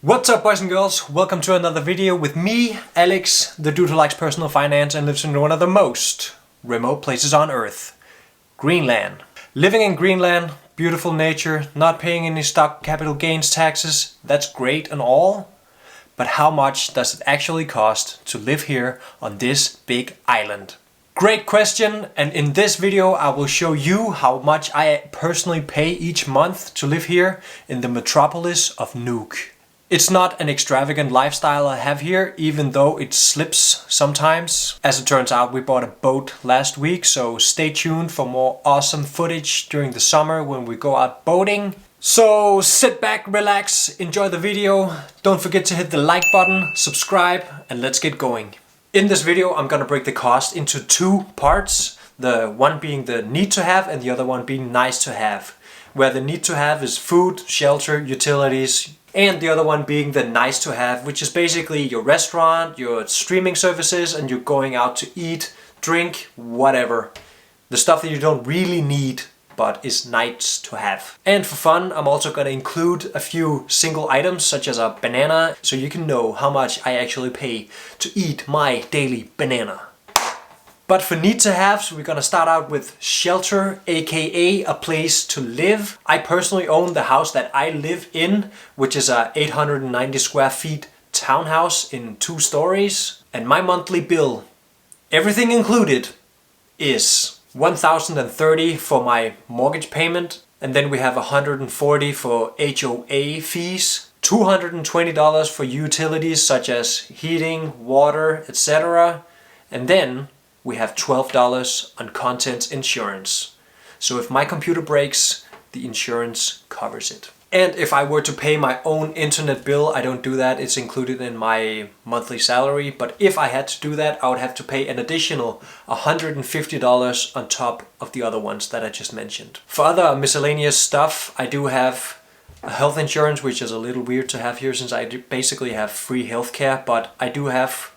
What's up, boys and girls? Welcome to another video with me, Alex, the dude who likes personal finance and lives in one of the most remote places on Earth, Greenland. Living in Greenland, beautiful nature, not paying any stock capital gains taxes, that's great and all. But how much does it actually cost to live here on this big island? Great question, and in this video I will show you how much I personally pay each month to live here in the metropolis of Nuuk. It's not an extravagant lifestyle I have here, even though it slips sometimes. As it turns out, we bought a boat last week, so stay tuned for more awesome footage during the summer when we go out boating. So sit back, relax, enjoy the video. Don't forget to hit the like button, subscribe, and let's get going. In this video, I'm gonna break the cost into two parts. The one being the need to have and the other one being nice to have. Where the need to have is food, shelter, utilities, and the other one being the nice to have, which is basically your restaurant, your streaming services, and you're going out to eat, drink, whatever. The stuff that you don't really need, but is nice to have. And for fun, I'm also going to include a few single items, such as a banana, so you can know how much I actually pay to eat my daily banana. But for need to haves, we're gonna start out with shelter, aka a place to live. I personally own the house that I live in, which is a 890 square feet townhouse in 2 stories. And my monthly bill, everything included, is $1,030 for my mortgage payment. And then we have $140 for HOA fees, $220 for utilities such as heating, water, etc. And then we have $12 on contents insurance. So if my computer breaks, the insurance covers it. And if I were to pay my own internet bill, I don't do that, it's included in my monthly salary. But if I had to do that, I would have to pay an additional $150 on top of the other ones that I just mentioned. For other miscellaneous stuff, I do have a health insurance, which is a little weird to have here since I basically have free healthcare, but I do have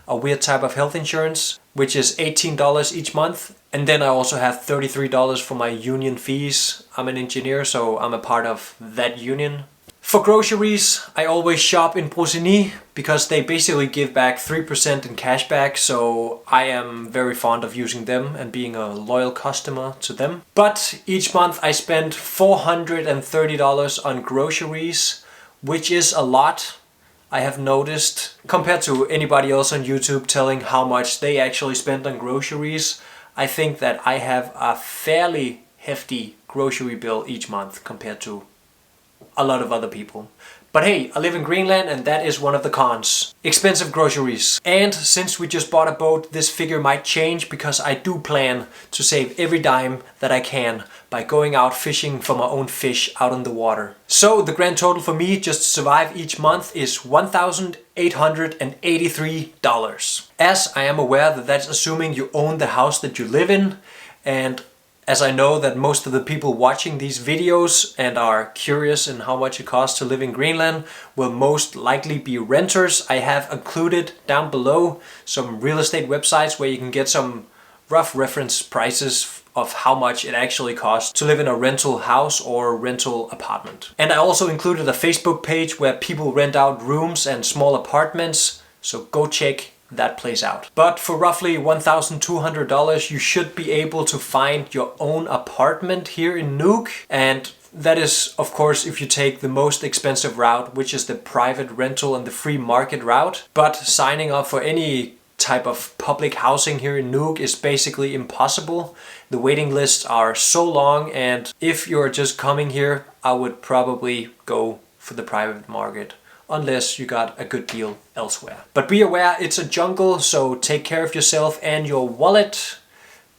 a weird type of health insurance, which is $18 each month. And then I also have $33 for my union fees. I'm an engineer, so I'm a part of that union. For groceries, I always shop in Brocini because they basically give back 3% in cash back, so I am very fond of using them and being a loyal customer to them. But each month I spend $430 on groceries, which is a lot. I have noticed, compared to anybody else on YouTube telling how much they actually spend on groceries, I think that I have a fairly hefty grocery bill each month compared to a lot of other people. But hey, I live in Greenland and that is one of the cons. Expensive groceries. And since we just bought a boat, this figure might change because I do plan to save every dime that I can by going out fishing for my own fish out in the water. So the grand total for me just to survive each month is $1,883. As I am aware that that's assuming you own the house that you live in, and as I know that most of the people watching these videos and are curious in how much it costs to live in Greenland will most likely be renters, I have included down below some real estate websites where you can get some rough reference prices of how much it actually costs to live in a rental house or rental apartment. And I also included a Facebook page where people rent out rooms and small apartments, so go check that place out. But for roughly $1,200 you should be able to find your own apartment here in Nuuk, and that is of course if you take the most expensive route, which is the private rental and the free market route. But signing up for any type of public housing here in Nuuk is basically impossible. The waiting lists are so long, and if you're just coming here, I would probably go for the private market, unless you got a good deal elsewhere. But be aware, it's a jungle, so take care of yourself and your wallet.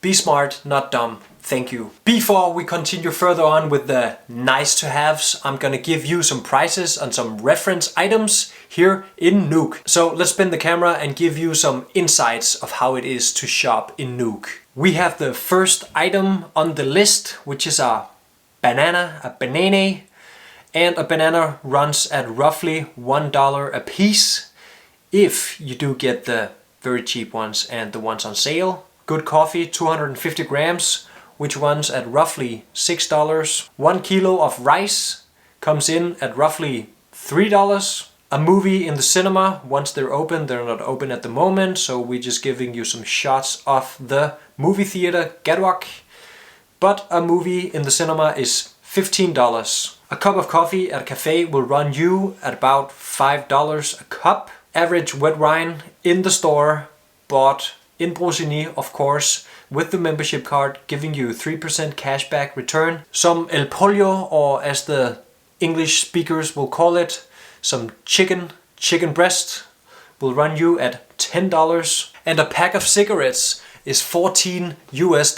Be smart, not dumb. Thank you. Before we continue further on with the nice to haves, I'm gonna give you some prices on some reference items here in Nuuk. So let's spin the camera and give you some insights of how it is to shop in Nuuk. We have the first item on the list, which is a banana, and a banana runs at roughly $1 a piece if you do get the very cheap ones and the ones on sale. Good coffee, 250 grams, which runs at roughly $6. 1 kilo of rice comes in at roughly $3. A movie in the cinema, once they're open, they're not open at the moment, so we're just giving you some shots of the movie theater Gedwok. But a movie in the cinema is $15. A cup of coffee at a cafe will run you at about $5 a cup. Average wet wine in the store, bought in Brocini, of course, with the membership card, giving you 3% cashback return. Some El Pollo, or as the English speakers will call it, some chicken breast will run you at $10. And a pack of cigarettes is $14 US.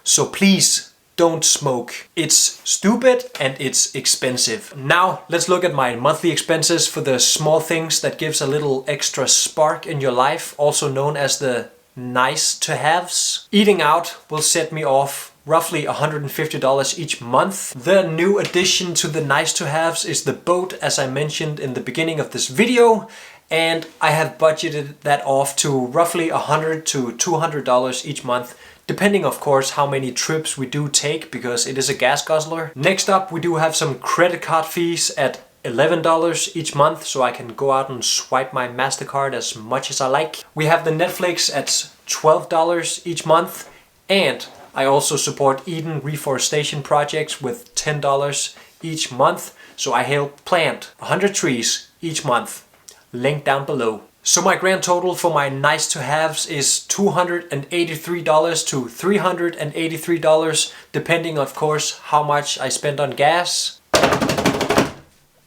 So please don't smoke. It's stupid and it's expensive. Now let's look at my monthly expenses for the small things that gives a little extra spark in your life, also known as the nice to haves. Eating out will set me off roughly $150 each month. The new addition to the nice to haves is the boat, as I mentioned in the beginning of this video, and I have budgeted that off to roughly $100 to $200 each month, depending of course how many trips we do take, because it is a gas guzzler. Next up, we do have some credit card fees at $11 each month, so I can go out and swipe my MasterCard as much as I like. We have the Netflix at $12 each month, and I also support Eden reforestation projects with $10 each month, so I help plant 100 trees each month. Link down below. So my grand total for my nice to haves is $283 to $383, depending of course how much I spend on gas.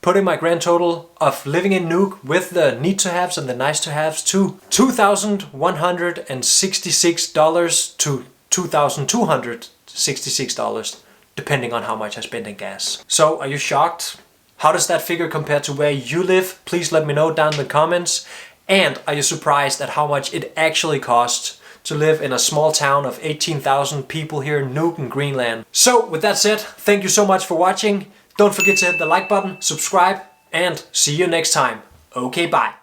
Putting my grand total of living in Nuuk with the need to haves and the nice to haves to $2,166 to $2,266, depending on how much I spend in gas. So are you shocked? How does that figure compare to where you live? Please let me know down in the comments. And are you surprised at how much it actually costs to live in a small town of 18,000 people here in Nuuk in Greenland? So with that said, thank you so much for watching. Don't forget to hit the like button, subscribe, and see you next time. Okay, bye.